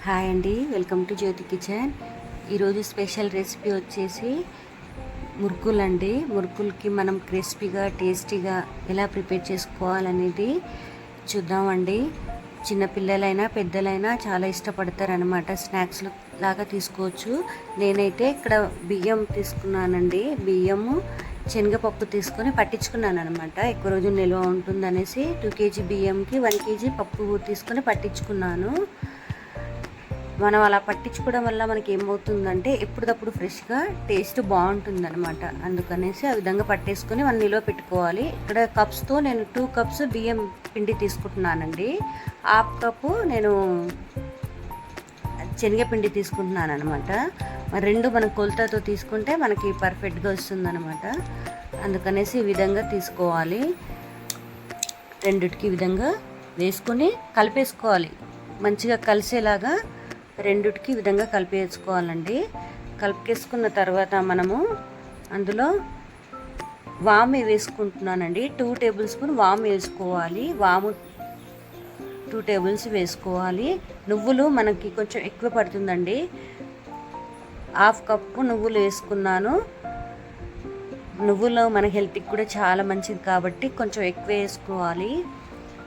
Hi అండి, welcome to Jyothi kitchen. ఈరోజు special recipe వచ్చేసి మురుకులు అండి. మురుకులకి మనం క్రిస్పీగా టేస్టీగా ఎలా ప్రిపేర్ చేసుకోవాలనేది చూద్దామండి. చిన్నపిల్లలైనా పెద్దలైనా చాలా ఇష్టపడతారనమాట. స్నాక్స్ లాగా తీసుకోవచ్చు. నేనైతే ఇక్కడ బియ్యం తీసుకున్నానండి. బియ్యము శనగపప్పు తీసుకొని పట్టించుకున్నాను అనమాట. ఎక్కువ రోజులు నిల్వ ఉంటుందనేసి 2 kg బియ్యంకి 1 kg పప్పు తీసుకొని పట్టించుకున్నాను. మనం అలా పట్టించుకోవడం వల్ల మనకి ఏమవుతుందంటే ఎప్పటికప్పుడు ఫ్రెష్గా టేస్ట్ బాగుంటుంది అనమాట. అందుకనేసి ఆ విధంగా పట్టేసుకొని మనం నిల్వ పెట్టుకోవాలి. ఇక్కడ కప్స్తో నేను 2 cups బియ్యం పిండి తీసుకుంటున్నానండి. హాఫ్ కప్పు నేను శనగపిండి తీసుకుంటున్నాను అనమాట. రెండు మనం కొలతతో తీసుకుంటే మనకి పర్ఫెక్ట్గా వస్తుందన్నమాట. అందుకనేసి ఈ విధంగా తీసుకోవాలి. రెండిటికి ఈ విధంగా వేసుకొని కలిపేసుకోవాలి. మంచిగా కలిసేలాగా రెండిటికి విధంగా కలిపేసుకోవాలండి. కలిపేసుకున్న తర్వాత మనము అందులో వాము వేసుకుంటున్నానండి. 2 tablespoon వాము వేసుకోవాలి. వాము 2 tables వేసుకోవాలి. నువ్వులు మనకి కొంచెం ఎక్కువ పడుతుందండి. హాఫ్ కప్పు నువ్వులు వేసుకున్నాను. నువ్వులు మన హెల్త్కి కూడా చాలా మంచిది కాబట్టి కొంచెం ఎక్కువ వేసుకోవాలి.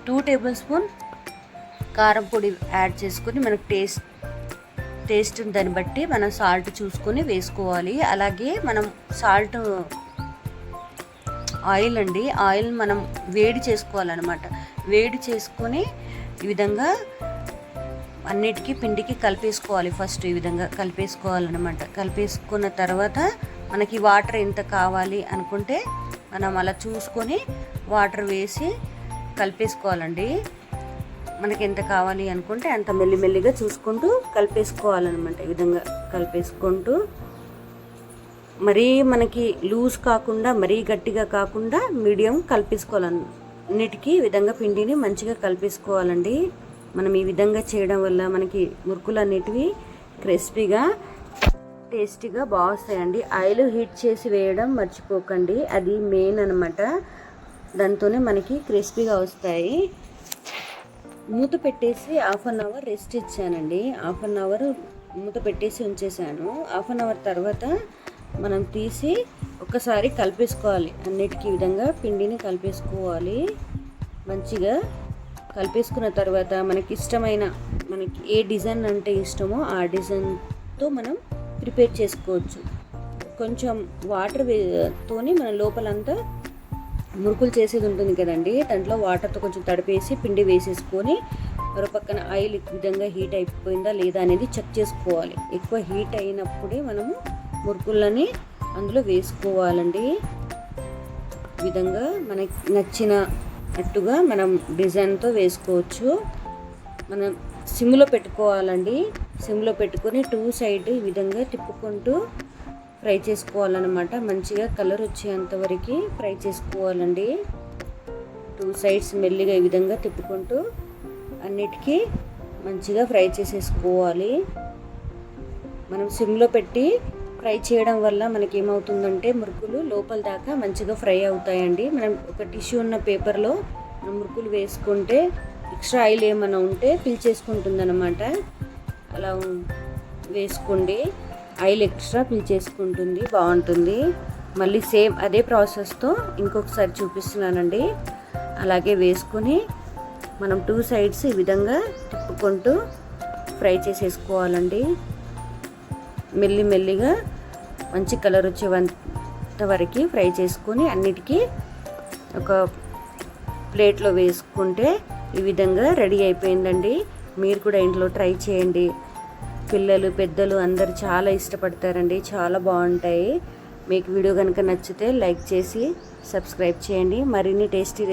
2 tablespoon కారం పొడి యాడ్ చేసుకొని మనకు టేస్ట్ దాన్ని బట్టి మనం సాల్ట్ చూసుకొని వేసుకోవాలి. అలాగే మనం సాల్ట్ ఆయిల్ అండి, ఆయిల్ మనం వేడి చేసుకోవాలన్నమాట. వేడి చేసుకొని ఈ విధంగా అన్నిటికీ పిండికి కలిపేసుకోవాలి. ఫస్ట్ ఈ విధంగా కలిపేసుకోవాలన్నమాట. కలిపేసుకున్న తర్వాత మనకి వాటర్ ఎంత కావాలి అనుకుంటే మనం అలా చూసుకొని వాటర్ వేసి కలిపేసుకోవాలండి. మనకి ఎంత కావాలి అనుకుంటే అంత మెల్లిమెల్లిగా చూసుకుంటూ కలిపేసుకోవాలన్నమాట. ఈ విధంగా కలిపేసుకుంటూ మరీ మనకి లూజ్ కాకుండా మరీ గట్టిగా కాకుండా మీడియం కలిపేసుకోవాలని అన్నిటికీ ఈ విధంగా పిండిని మంచిగా కలిపేసుకోవాలండి. మనం ఈ విధంగా చేయడం వల్ల మనకి మురుకులు అన్నిటివి క్రిస్పీగా టేస్టీగా బాగుస్తాయండి. ఆయిల్ హీట్ చేసి వేయడం మర్చిపోకండి, అది మెయిన్ అనమాట. దాంతోనే మనకి క్రిస్పీగా వస్తాయి. మూత పెట్టేసి 1/2 hour రెస్ట్ ఇచ్చానండి. 1/2 hour మూత పెట్టేసి ఉంచేసాను. 1/2 hour తర్వాత మనం తీసి ఒక్కసారి కలిపేసుకోవాలి. అన్నిటికీ విధంగా పిండిని కలిపేసుకోవాలి. మంచిగా కలిపేసుకున్న తర్వాత మనకి ఇష్టమైన మనకి ఏ డిజైన్ అంటే ఇష్టమో ఆ డిజైన్తో మనం ప్రిపేర్ చేసుకోవచ్చు. కొంచెం వాటర్ తోని మన లోపలంతా మురుకులు చేసేది ఉంటుంది కదండి, దాంట్లో వాటర్తో కొంచెం తడిపేసి పిండి వేసేసుకొని మరో పక్కన ఆయిల్ ఈ విధంగా హీట్ అయిపోయిందా లేదా అనేది చెక్ చేసుకోవాలి. ఎక్కువ హీట్ అయినప్పుడే మనము మురుకులని అందులో వేసుకోవాలండి. ఈ విధంగా మనకి నచ్చినట్టుగా మనం డిజైన్తో వేసుకోవచ్చు. మనం సిమ్లో పెట్టుకోవాలండి. సిమ్లో పెట్టుకొని 2 sides ఈ విధంగా తిప్పుకుంటూ ఫ్రై చేసుకోవాలన్నమాట. మంచిగా కలర్ వచ్చేంత వరకు ఫ్రై చేసుకోవాలండి. 2 sides మెల్లిగా ఈ విధంగా తిప్పుకుంటూ అన్నిటికీ మంచిగా ఫ్రై చేసేసుకోవాలి. మనం సిమ్లో పెట్టి ఫ్రై చేయడం వల్ల మనకి ఏమవుతుందంటే మురుకులు లోపల దాకా మంచిగా ఫ్రై అవుతాయండి. మనం ఒక టిష్యూ ఉన్న పేపర్లో మురుకులు వేసుకుంటే ఎక్స్ట్రా ఆయిల్ ఏమైనా ఉంటే పీల్చేసుకుంటుందన్నమాట. అలా వేసుకోండి. ఆయిల్ ఎక్స్ట్రా పీల్చేసుకుంటుంది, బాగుంటుంది. మళ్ళీ సేమ్ అదే ప్రాసెస్తో ఇంకొకసారి చూపిస్తున్నానండి. అలాగే వేసుకొని మనం 2 sides ఈ విధంగా తిప్పుకుంటూ ఫ్రై చేసేసుకోవాలండి. మెల్లిగా మంచి కలర్ వచ్చేంత వరకు ఫ్రై చేసుకొని అన్నిటికీ ఒక ప్లేట్లో వేసుకుంటే ఈ విధంగా రెడీ అయిపోయిందండి. మీరు కూడా ఇంట్లో ట్రై చేయండి. పిల్లలు పెద్దలు అందరూ చాలా ఇష్టపడతారండి. చాలా బాగుంటాయి. మీకు వీడియో కనుక నచ్చితే లైక్ చేసి సబ్స్క్రైబ్ చేయండి. మరిన్ని టేస్టీ